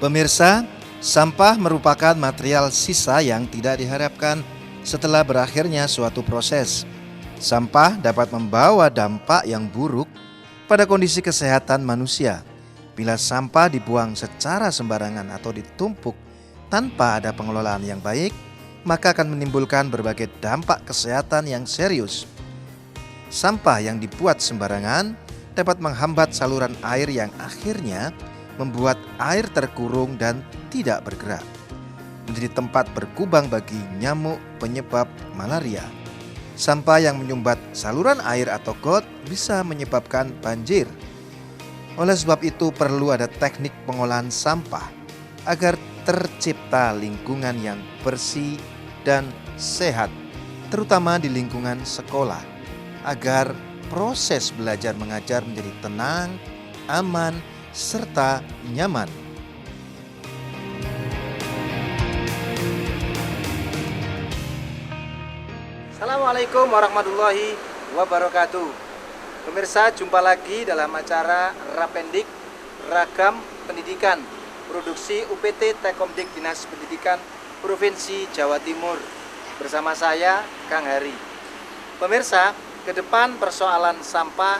Pemirsa, sampah merupakan material sisa yang tidak diharapkan setelah berakhirnya suatu proses. Sampah dapat membawa dampak yang buruk pada kondisi kesehatan manusia. Bila sampah dibuang secara sembarangan atau ditumpuk tanpa ada pengelolaan yang baik, maka akan menimbulkan berbagai dampak kesehatan yang serius. Sampah yang dibuat sembarangan dapat menghambat saluran air yang akhirnya membuat air terkurung dan tidak bergerak, menjadi tempat berkubang bagi nyamuk penyebab malaria. Sampah yang menyumbat saluran air atau got bisa menyebabkan banjir. Oleh sebab itu perlu ada teknik pengolahan sampah agar tercipta lingkungan yang bersih dan sehat, terutama di lingkungan sekolah, agar proses belajar mengajar menjadi tenang, aman, serta nyaman. Assalamualaikum warahmatullahi wabarakatuh. Pemirsa, jumpa lagi dalam acara Rapendik Ragam Pendidikan, produksi UPT Tekomdik Dinas Pendidikan Provinsi Jawa Timur. Bersama saya, Kang Hari. Pemirsa, ke depan persoalan sampah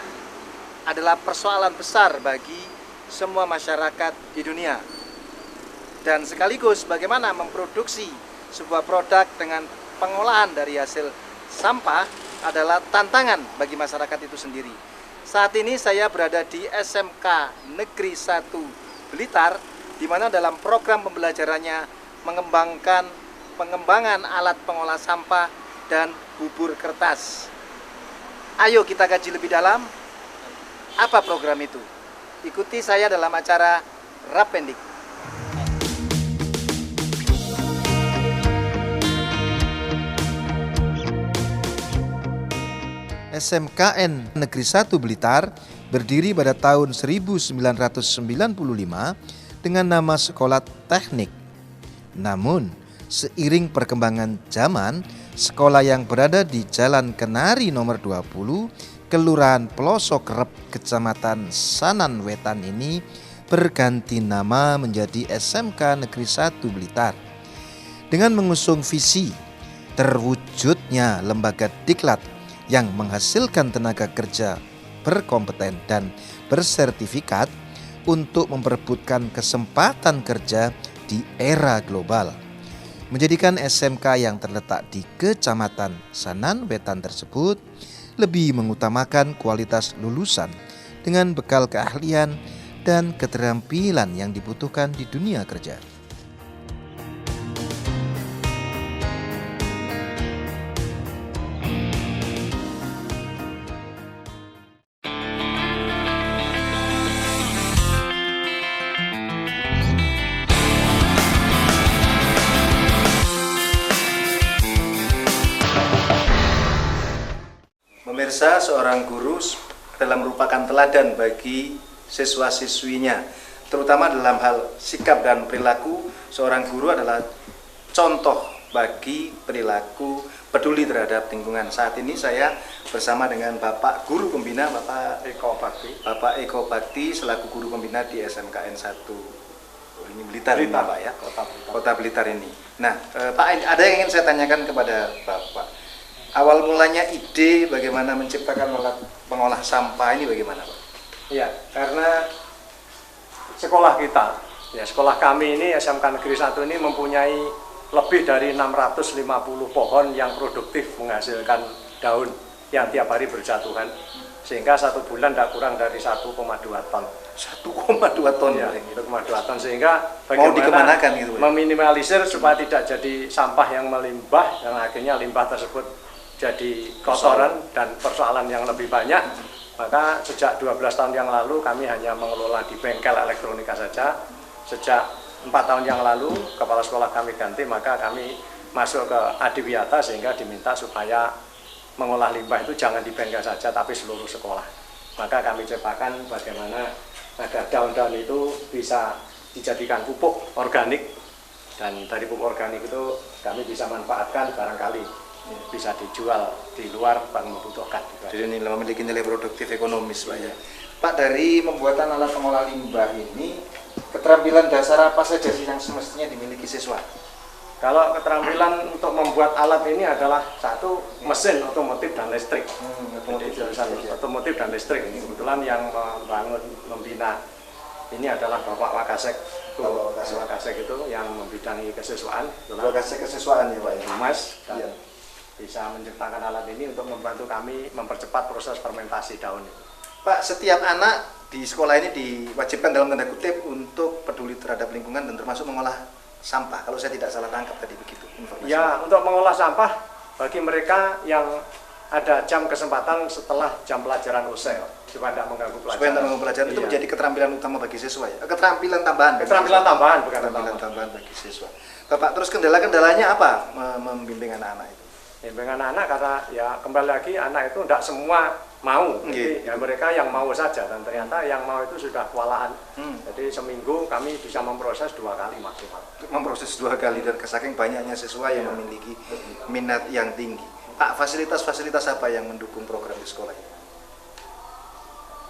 adalah persoalan besar bagi semua masyarakat di dunia. Dan sekaligus bagaimana memproduksi sebuah produk dengan pengolahan dari hasil sampah adalah tantangan bagi masyarakat itu sendiri. Saat ini saya berada di SMK Negeri 1 Blitar, di mana dalam program pembelajarannya pengembangan alat pengolah sampah dan bubur kertas. Ayo kita kaji lebih dalam apa program itu. Ikuti saya dalam acara Rapendik. SMKN Negeri 1 Blitar berdiri pada tahun 1995 dengan nama Sekolah Teknik. Namun, seiring perkembangan zaman, sekolah yang berada di Jalan Kenari nomor 20, Kelurahan Pelosok Rep, Kecamatan Sanan Wetan ini berganti nama menjadi SMK Negeri 1 Blitar. Dengan mengusung visi terwujudnya lembaga diklat yang menghasilkan tenaga kerja berkompeten dan bersertifikat untuk memperebutkan kesempatan kerja di era global, menjadikan SMK yang terletak di Kecamatan Sanan Wetan tersebut lebih mengutamakan kualitas lulusan dengan bekal keahlian dan keterampilan yang dibutuhkan di dunia kerja. Pemirsa, seorang guru adalah merupakan teladan bagi siswa-siswinya, terutama dalam hal sikap dan perilaku. Seorang guru adalah contoh bagi perilaku peduli terhadap lingkungan. Saat ini saya bersama dengan Bapak Guru Pembina, Bapak Eko Bakti selaku guru pembina di SMKN 1 ini Blitar, ini Pak ya, Kota Blitar ini. Nah, Pak, ada yang ingin saya tanyakan kepada Bapak. Awal mulanya ide bagaimana menciptakan pengolah sampah ini bagaimana, Pak? Iya, karena sekolah kita, ya sekolah kami ini SMK Negeri 1 ini mempunyai lebih dari 650 pohon yang produktif menghasilkan daun yang tiap hari berjatuhan, sehingga satu bulan tidak kurang dari 1,2 ton. 1,2 ton ya, 1,2 ton, sehingga mau dikemanakan gitu? Meminimalisir supaya tidak jadi sampah yang melimpah dan akhirnya limbah tersebut jadi kotoran dan persoalan yang lebih banyak. Maka sejak 12 tahun yang lalu kami hanya mengelola di bengkel elektronika saja. Sejak 4 tahun yang lalu kepala sekolah kami ganti, maka kami masuk ke Adiwiyata sehingga diminta supaya mengolah limbah itu jangan di bengkel saja tapi seluruh sekolah. Maka kami ciptakan bagaimana agar daun-daun itu bisa dijadikan pupuk organik, dan dari pupuk organik itu kami bisa manfaatkan barangkali bisa dijual di luar yang membutuhkan. Jadi ini memiliki nilai produktif ekonomis, Pak ya. Pak, dari pembuatan alat pengolah limbah ini Keterampilan dasar apa saja sih yang semestinya dimiliki siswa? Kalau keterampilan untuk membuat alat ini adalah satu mesin otomotif dan listrik. Jadi jurusan otomotif dan listrik. Kebetulan yang membangun, membina ini adalah Bapak Wakasek. Wakasek itu yang membidangi kesiswaan. Wakasek kesiswaan ya Pak ya? Mas, dan Iya. bisa menciptakan alat ini untuk membantu kami mempercepat proses fermentasi daun itu. Pak, setiap anak di sekolah ini diwajibkan dalam tanda kutip untuk peduli terhadap lingkungan dan termasuk mengolah sampah. Kalau saya tidak salah tangkap tadi begitu informasi. Ya, untuk mengolah sampah bagi mereka yang ada jam kesempatan setelah jam pelajaran usai, supaya tidak mengganggu pelajaran. Supaya tidak mengganggu pelajaran itu menjadi keterampilan utama bagi siswa ya. Keterampilan tambahan. Keterampilan tambahan, bukan keterampilan tambahan bagi siswa. Bapak, terus kendala-kendalanya apa membimbing anak-anak itu? Bimbing anak-anak karena ya kembali lagi anak itu tidak semua mau, jadi ya mereka yang mau saja, dan ternyata yang mau itu sudah kewalahan. Jadi seminggu kami bisa memproses 2 kali maksimal. Memproses 2 kali dan saking banyaknya siswa yang memiliki minat yang tinggi. Pak, fasilitas-fasilitas apa yang mendukung program di sekolah ini?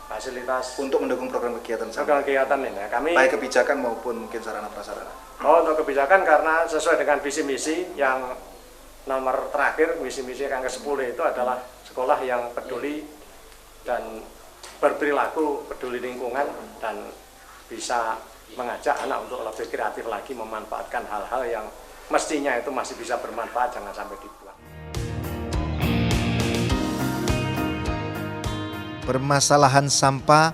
Fasilitas untuk mendukung program kegiatan sampah. Kegiatan ini ya, kami baik kebijakan maupun mungkin sarana prasarana. Untuk kebijakan karena sesuai dengan visi misi yang nomor terakhir, visi misi yang ke-10 itu adalah sekolah yang peduli dan berperilaku peduli lingkungan dan bisa mengajak anak untuk lebih kreatif lagi memanfaatkan hal-hal yang mestinya itu masih bisa bermanfaat, jangan sampai dibuang. Permasalahan sampah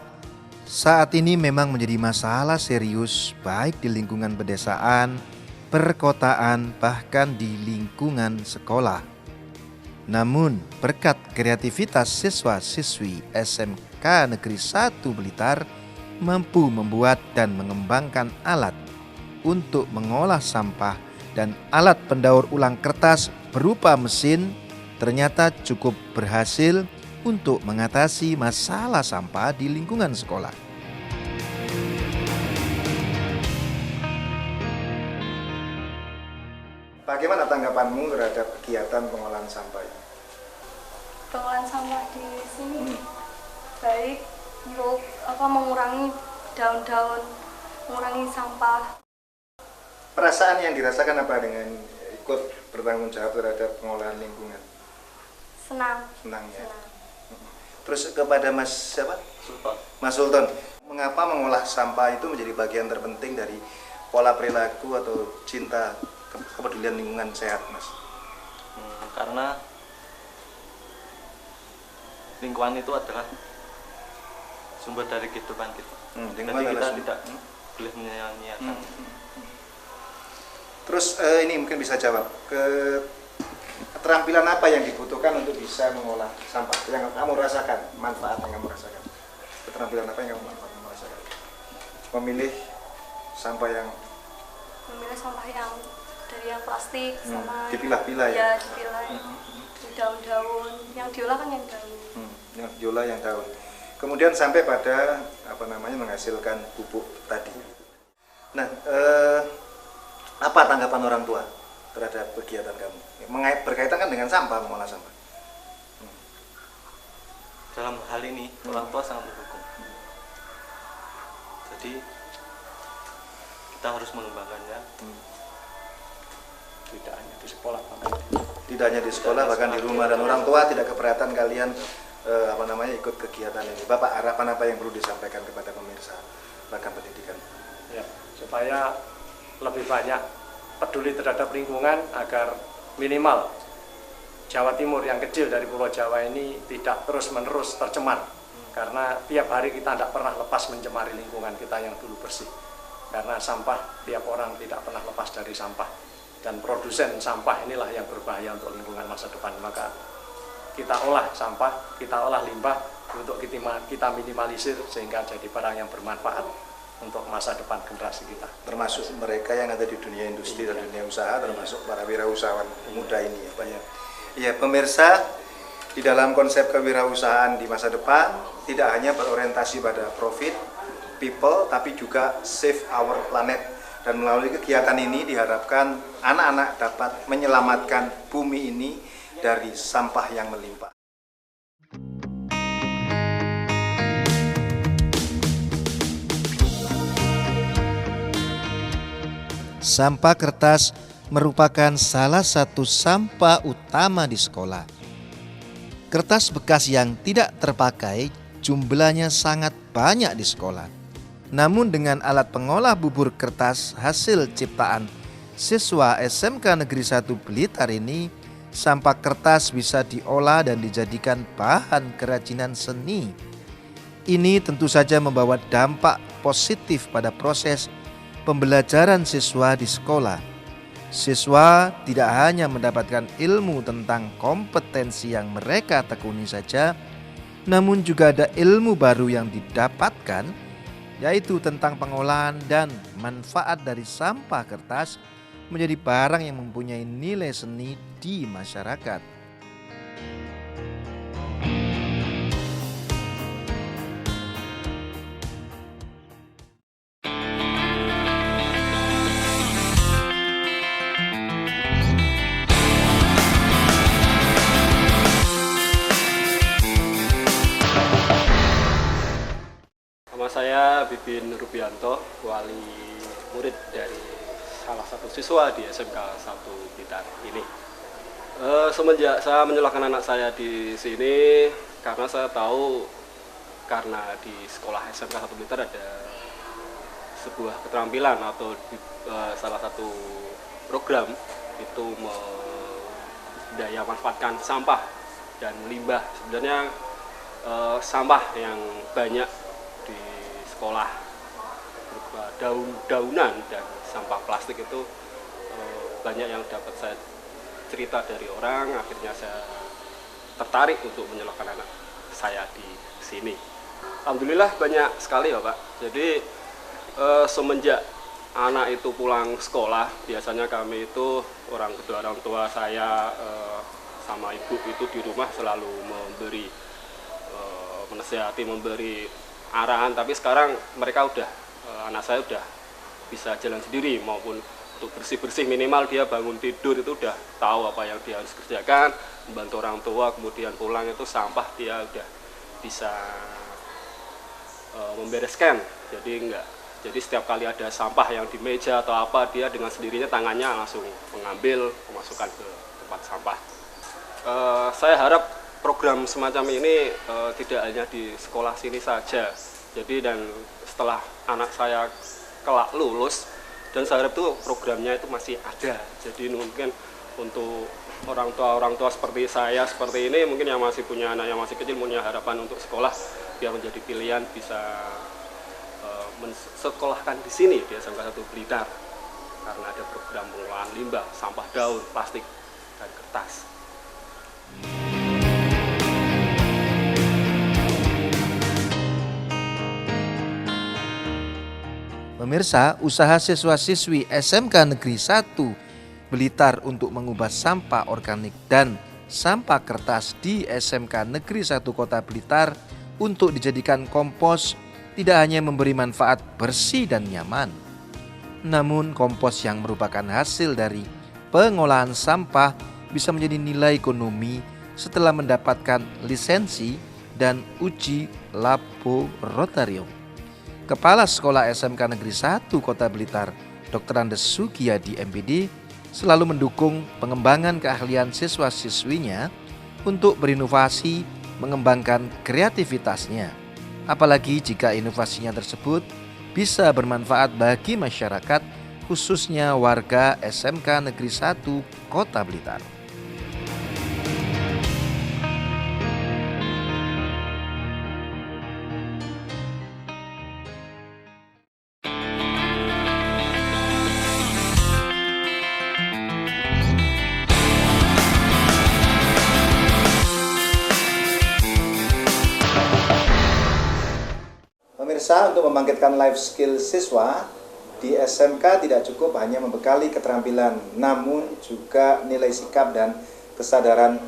saat ini memang menjadi masalah serius baik di lingkungan pedesaan, perkotaan, bahkan di lingkungan sekolah. Namun, berkat kreativitas siswa-siswi SMK Negeri 1 Blitar mampu membuat dan mengembangkan alat untuk mengolah sampah dan alat pendaur ulang kertas berupa mesin ternyata cukup berhasil untuk mengatasi masalah sampah di lingkungan sekolah. Bagaimana tanggapanmu terhadap kegiatan pengolahan sampah ini? Pengolahan sampah di sini baik untuk mengurangi daun-daun, mengurangi sampah. Perasaan yang dirasakan apa dengan ikut bertanggung jawab terhadap pengolahan lingkungan? Senang. Senang ya. Senang. Terus kepada Mas siapa? Sultan. Mas Sultan, mengapa mengolah sampah itu menjadi bagian terpenting dari pola perilaku atau cinta kepedulian lingkungan sehat, Mas? Karena lingkungan itu adalah sumber dari kehidupan kita. Jadi kita tidak boleh menyia-nyiakan. Terus ini mungkin bisa jawab, keterampilan apa yang dibutuhkan untuk bisa mengolah sampah yang kamu rasakan, manfaat yang kamu rasakan? Keterampilan apa yang kamu rasakan? Memilih sampah yang dari yang plastik sama dipilah-pilah ya? Ya, dipilah. Daun-daun, yang diolah kan yang daun. Yang diolah yang daun. Kemudian sampai pada menghasilkan pupuk tadi. Nah, apa tanggapan orang tua terhadap kegiatan kamu? Berkaitan kan dengan sampah, mengolah sampah. Dalam hal ini orang tua sangat mendukung. Jadi kita harus mengembangkannya. Tidak hanya di sekolah, tidak hanya di sekolah, bahkan di rumah, dan orang tua tidak keberatan kalian ikut kegiatan ini. Bapak, harapan apa yang perlu disampaikan kepada pemirsa Ragam Pendidikan? Ya, supaya lebih banyak peduli terhadap lingkungan agar minimal Jawa Timur yang kecil dari Pulau Jawa ini tidak terus-menerus tercemar, karena tiap hari kita tidak pernah lepas mencemari lingkungan kita yang dulu bersih, karena sampah tiap orang tidak pernah lepas dari sampah, dan produsen sampah inilah yang berbahaya untuk lingkungan masa depan. Maka kita olah sampah, kita olah limbah untuk kita minimalisir sehingga jadi barang yang bermanfaat untuk masa depan generasi kita. Termasuk mereka yang ada di dunia industri dan dunia usaha, termasuk para wirausahawan muda ini ya Pak ya. Iya pemirsa, di dalam konsep kewirausahaan di masa depan tidak hanya berorientasi pada profit, people, tapi juga save our planet. Dan melalui kegiatan ini diharapkan anak-anak dapat menyelamatkan bumi ini dari sampah yang melimpah. sampah kertas merupakan salah satu sampah utama di sekolah. Kertas bekas yang tidak terpakai jumlahnya sangat banyak di sekolah. Namun dengan alat pengolah bubur kertas hasil ciptaan siswa SMK Negeri 1 Blitar ini, sampah kertas bisa diolah dan dijadikan bahan kerajinan seni. Ini tentu saja membawa dampak positif pada proses pembelajaran siswa di sekolah. Siswa tidak hanya mendapatkan ilmu tentang kompetensi yang mereka tekuni saja, namun juga ada ilmu baru yang didapatkan, yaitu tentang pengolahan dan manfaat dari sampah kertas menjadi barang yang mempunyai nilai seni di masyarakat. Nama saya Bibin Rubianto, wali murid dari salah satu siswa di SMK 1 Blitar ini. Semenjak saya menyulahkan anak saya di sini, karena saya tahu karena di sekolah SMK 1 Blitar ada sebuah keterampilan atau salah satu program itu daya manfaatkan sampah dan limbah. Sebenarnya sampah yang banyak di sekolah berupa daun-daunan dan sampah plastik itu banyak yang dapat saya cerita dari orang. Akhirnya saya tertarik untuk menyelahkan anak saya di sini. Alhamdulillah banyak sekali ya Pak. Jadi semenjak anak itu pulang sekolah, biasanya kami itu kedua orang tua saya sama ibu itu di rumah selalu memberi menasihati, memberi arahan. Tapi sekarang mereka anak saya udah bisa jalan sendiri, maupun untuk bersih-bersih minimal dia bangun tidur itu udah tahu apa yang dia harus kerjakan, membantu orang tua. Kemudian pulang itu sampah dia udah bisa membereskan. Jadi setiap kali ada sampah yang di meja atau apa, dia dengan sendirinya tangannya langsung mengambil, memasukkan ke tempat sampah. Saya harap program semacam ini tidak hanya di sekolah sini saja. Jadi dan setelah anak saya kelak lulus, dan saya harap itu programnya itu masih ada. Jadi mungkin untuk orang tua seperti saya seperti ini, mungkin yang masih punya anak yang masih kecil, punya harapan untuk sekolah biar menjadi pilihan, bisa mensekolahkan di sini di SMK 1 Blitar, karena ada program pengolahan limbah, sampah daun, plastik, dan kertas. Pemirsa, usaha siswa-siswi SMK Negeri 1 Blitar untuk mengubah sampah organik dan sampah kertas di SMK Negeri 1 Kota Blitar untuk dijadikan kompos tidak hanya memberi manfaat bersih dan nyaman, namun kompos yang merupakan hasil dari pengolahan sampah bisa menjadi nilai ekonomi setelah mendapatkan lisensi dan uji laboratorium. Kepala Sekolah SMK Negeri 1 Kota Blitar, Dr. Andes Sugiyadi MPD, selalu mendukung pengembangan keahlian siswa-siswinya untuk berinovasi, mengembangkan kreativitasnya. Apalagi jika inovasinya tersebut bisa bermanfaat bagi masyarakat, khususnya warga SMK Negeri 1 Kota Blitar. Pemirsa, untuk membangkitkan life skill siswa di SMK tidak cukup hanya membekali keterampilan, namun juga nilai sikap dan kesadaran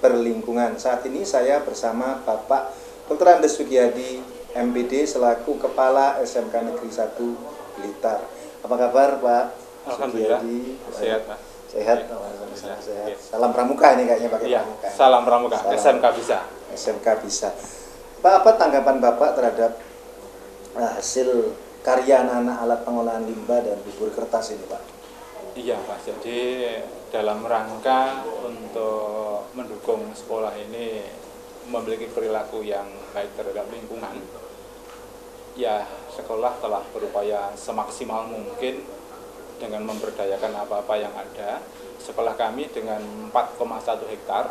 berlingkungan. Saat ini saya bersama Bapak Dr. Andes Sugiyadi MPD selaku Kepala SMK Negeri 1 Blitar. Apa kabar Pak Sugiyadi? Sehat Pak. Sehat. Sehat. Salam pramuka ini kayaknya pakai pramuka. Salam pramuka. SMK bisa. SMK bisa. Pak, apa tanggapan Bapak terhadap hasil karya anak-anak alat pengolahan limbah dan bubur kertas ini Pak? Iya Mas, jadi dalam rangka untuk mendukung sekolah ini memiliki perilaku yang baik terhadap lingkungan, ya sekolah telah berupaya semaksimal mungkin dengan memberdayakan apa-apa yang ada. Sekolah kami dengan 4,1 hektar,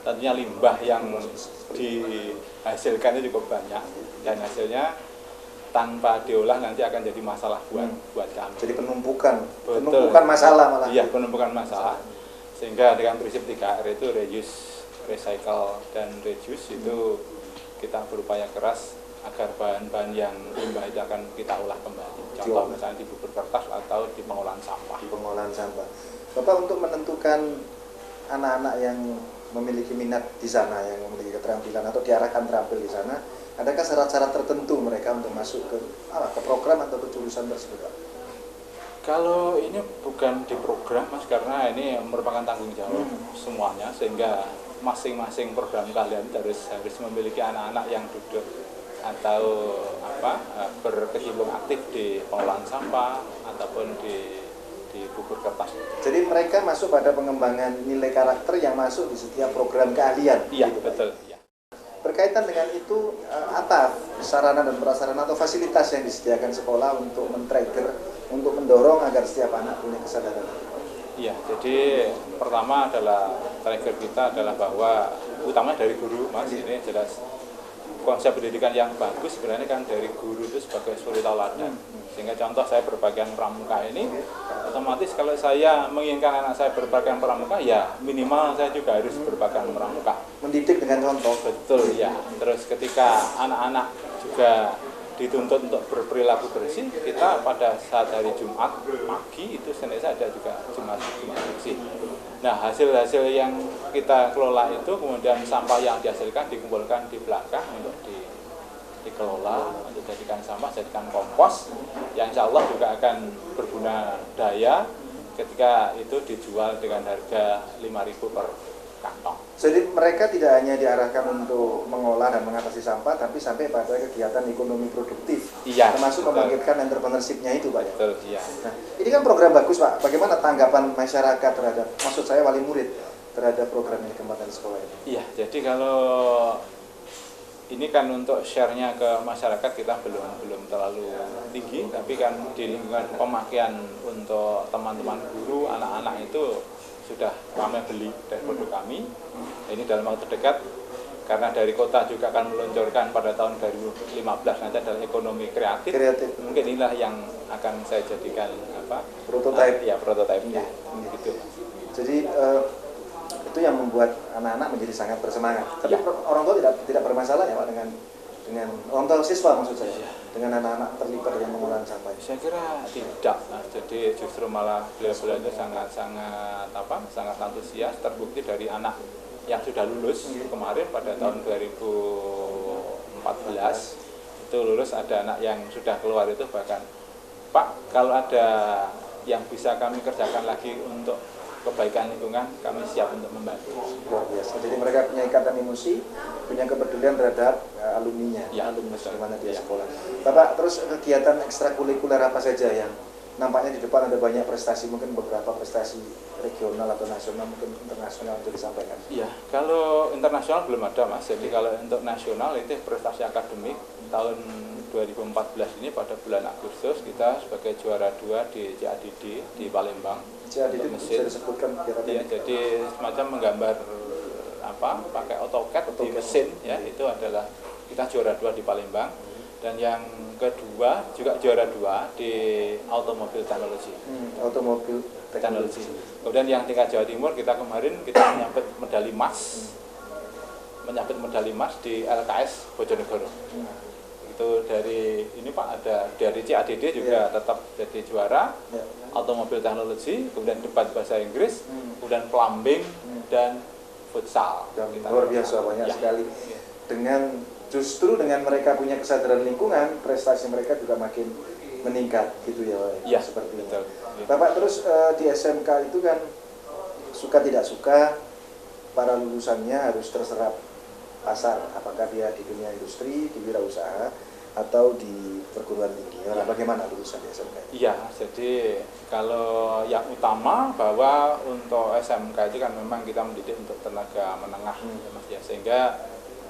tentunya limbah yang dihasilkan itu cukup banyak, dan hasilnya tanpa diolah nanti akan jadi masalah buat kami. Jadi penumpukan Betul. masalah malah. Iya, penumpukan masalah. Sehingga dengan prinsip 3R itu reuse, recycle, dan reduce itu kita berupaya keras agar bahan-bahan yang limbah itu akan kita olah kembali. Contoh misalnya di bubur kertas atau di pengolahan sampah. Di pengolahan sampah. Bapak untuk menentukan anak-anak yang memiliki minat di sana, yang memiliki keterampilan atau diarahkan terampil di sana, adakah syarat-syarat tertentu mereka untuk masuk ke program atau ke jurusan tersebut? Kalau ini bukan di program Mas, karena ini merupakan tanggung jawab semuanya, sehingga masing-masing program kalian harus memiliki anak-anak yang duduk atau berkecimpung aktif di pengolahan sampah ataupun di bubur kertas. Jadi mereka masuk pada pengembangan nilai karakter yang masuk di setiap program keahlian. Iya, gitu, betul. Pak. Berkaitan dengan itu, apa sarana dan prasarana atau fasilitas yang disediakan sekolah untuk men-trigger, untuk mendorong agar setiap anak punya kesadaran? Iya, jadi pertama adalah trigger kita adalah bahwa utama dari guru, Mas, ini jelas konsep pendidikan yang bagus sebenarnya kan dari guru itu sebagai suri tauladan. Sehingga contoh saya berpakaian pramuka ini, otomatis kalau saya menginginkan anak saya berpakaian pramuka, ya minimal saya juga harus berpakaian pramuka. Mendidik dengan contoh. Betul ya. Terus ketika anak-anak juga dituntut untuk berperilaku bersih, kita pada saat hari Jumat pagi itu senantiasa ada juga Jumat bersih. Nah, hasil-hasil yang kita kelola itu kemudian sampah yang dihasilkan dikumpulkan di belakang untuk dikelola, untuk jadikan sampah, jadikan kompos yang insya Allah juga akan berguna daya ketika itu dijual dengan harga 5.000 per kantong. Jadi mereka tidak hanya diarahkan untuk mengolah dan mengatasi sampah, tapi sampai pada kegiatan ekonomi produktif, Iya, termasuk membangkitkan entrepreneurship-nya itu, Pak. Betul, iya. Nah, ini kan program bagus, Pak. Bagaimana tanggapan masyarakat terhadap, maksud saya wali murid, terhadap program yang dikembangkan di sekolah ini? Iya, jadi kalau ini kan untuk share-nya ke masyarakat kita belum terlalu tinggi, tapi kan di lingkungan pemakaian untuk teman-teman guru, anak-anak itu sudah ramai beli dari produk kami. Ini dalam waktu dekat, karena dari kota juga akan meluncurkan pada tahun 2015 nanti adalah ekonomi kreatif. Mungkin inilah yang akan saya jadikan prototipe. Ya, prototipe-nya. Gitu. Jadi itu yang membuat anak-anak menjadi sangat bersemangat. Tapi Ya. orang tua tidak bermasalah ya, Pak, dengan orang tua siswa maksud saya, dengan anak-anak terlibat dengan pengolahan sampah. Saya kira tidak. Nah, jadi justru malah beliau-beliau itu sangat antusias, terbukti dari anak yang sudah lulus kemarin pada tahun 2014 itu lulus, ada anak yang sudah keluar itu bahkan, Pak, kalau ada yang bisa kami kerjakan lagi untuk kebaikan lingkungan, kami siap untuk membantu. Luar biasa. Jadi mereka punya ikatan emosi, punya kepedulian terhadap alumninya, Ya, alumni betul. di mana dia Ya. sekolah. Bapak, terus kegiatan ekstrakurikuler apa saja yang nampaknya di depan ada banyak prestasi, mungkin beberapa prestasi regional atau nasional, mungkin internasional untuk disampaikan? Iya, kalau internasional belum ada, Mas. Jadi kalau untuk nasional itu prestasi akademik tahun 2014 ini pada bulan Agustus kita sebagai juara 2 di CADD di Palembang. CADD untuk bisa disebutkan Iya, jadi semacam menggambar pakai AutoCAD di mesin ya, itu adalah kita juara 2 di Palembang. Dan yang kedua juga juara 2 di Automobil Technology. Automobil Technology. Kemudian yang tingkat Jawa Timur kita kemarin menyabet medali emas di LKS Bojonegoro. Itu dari ini Pak, ada dari CADD juga tetap jadi juara. Automobil Technology, kemudian debat bahasa Inggris, kemudian plumbing dan futsal. Luar biasa banyak sekali. Justru dengan mereka punya kesadaran lingkungan, prestasi mereka juga makin meningkat gitu ya, Pak. Ya, seperti betul. itu. Bapak, terus di SMK itu kan suka tidak suka para lulusannya harus terserap pasar, apakah dia di dunia industri, di wirausaha, atau di perguruan tinggi. Bagaimana lulusan di SMK? Iya, jadi Kalau yang utama bahwa untuk SMK itu kan memang kita mendidik untuk tenaga menengah, ya Mas ya. Sehingga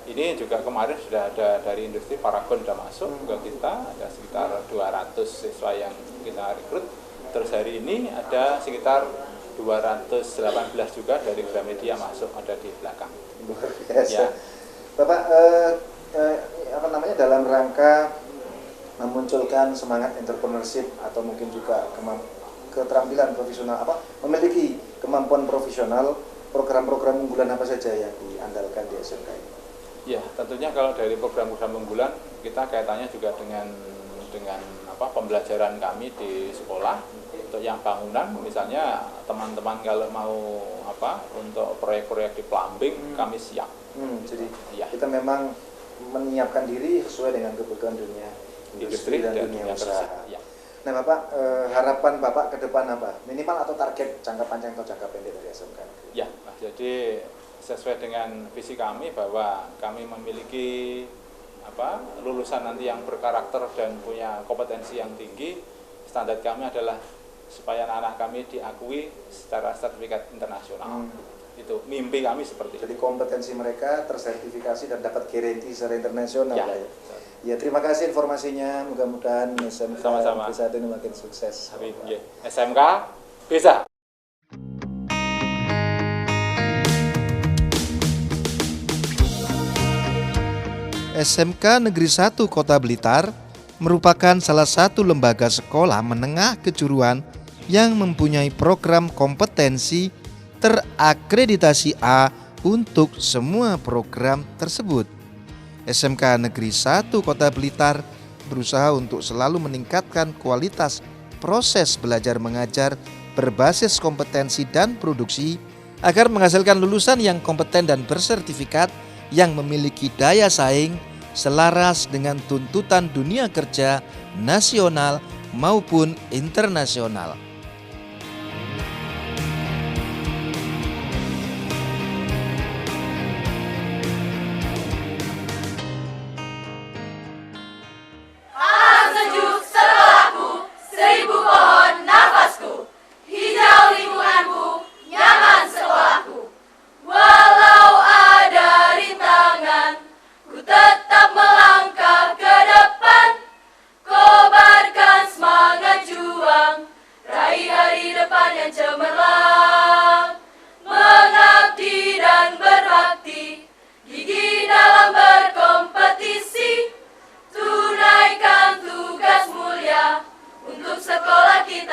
ini juga kemarin sudah ada dari industri Paragon sudah masuk ke kita, ada sekitar 200 siswa yang kita rekrut. Terus hari ini ada sekitar 218 juga dari Gramedia masuk, ada di belakang. Luar biasa. Ya. Bapak, dalam rangka memunculkan semangat entrepreneurship atau mungkin juga keterampilan profesional, memiliki kemampuan profesional, program-program unggulan apa saja yang diandalkan di SMK ini? Ya, tentunya kalau dari program-program unggulan kita kaitannya juga dengan pembelajaran kami di sekolah. Untuk yang bangunan, misalnya teman-teman kalau mau untuk proyek-proyek di plumbing, kami siap. Jadi ya, kita memang menyiapkan diri sesuai dengan kebutuhan dunia industri dan dunia usaha. Ya. Nah Bapak, harapan Bapak ke depan apa? Minimal atau target jangka panjang atau jangka pendek dari SMK? Ya, jadi sesuai dengan visi kami bahwa kami memiliki lulusan nanti yang berkarakter dan punya kompetensi yang tinggi. Standar kami adalah supaya anak-anak kami diakui secara sertifikat internasional. Itu mimpi kami seperti itu. Jadi kompetensi mereka tersertifikasi dan dapat guarantee secara internasional. Ya, ya, terima kasih informasinya. Mudah-mudahan SMK sama-sama saat ini makin sukses. SMK bisa. SMK Negeri 1 Kota Blitar merupakan salah satu lembaga sekolah menengah kejuruan yang mempunyai program kompetensi terakreditasi A untuk semua program tersebut. SMK Negeri 1 Kota Blitar berusaha untuk selalu meningkatkan kualitas proses belajar mengajar berbasis kompetensi dan produksi agar menghasilkan lulusan yang kompeten dan bersertifikat yang memiliki daya saing selaras dengan tuntutan dunia kerja nasional maupun internasional.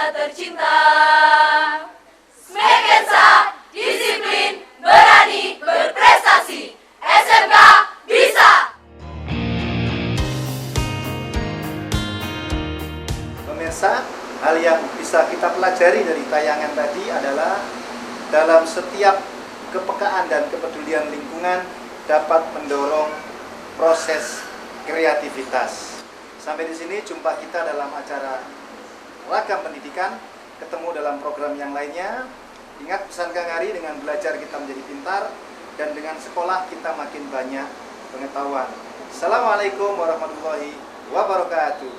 Tercinta, Smekensa, disiplin, berani, berprestasi, SMK bisa. Pemirsa, hal yang bisa kita pelajari dari tayangan tadi adalah dalam setiap kepekaan dan kepedulian lingkungan dapat mendorong proses kreativitas. Sampai di sini jumpa kita dalam acara Ragam Pendidikan, ketemu dalam program yang lainnya. Ingat pesan Kang Ari, dengan belajar kita menjadi pintar dan dengan sekolah kita makin banyak pengetahuan. Assalamualaikum warahmatullahi wabarakatuh.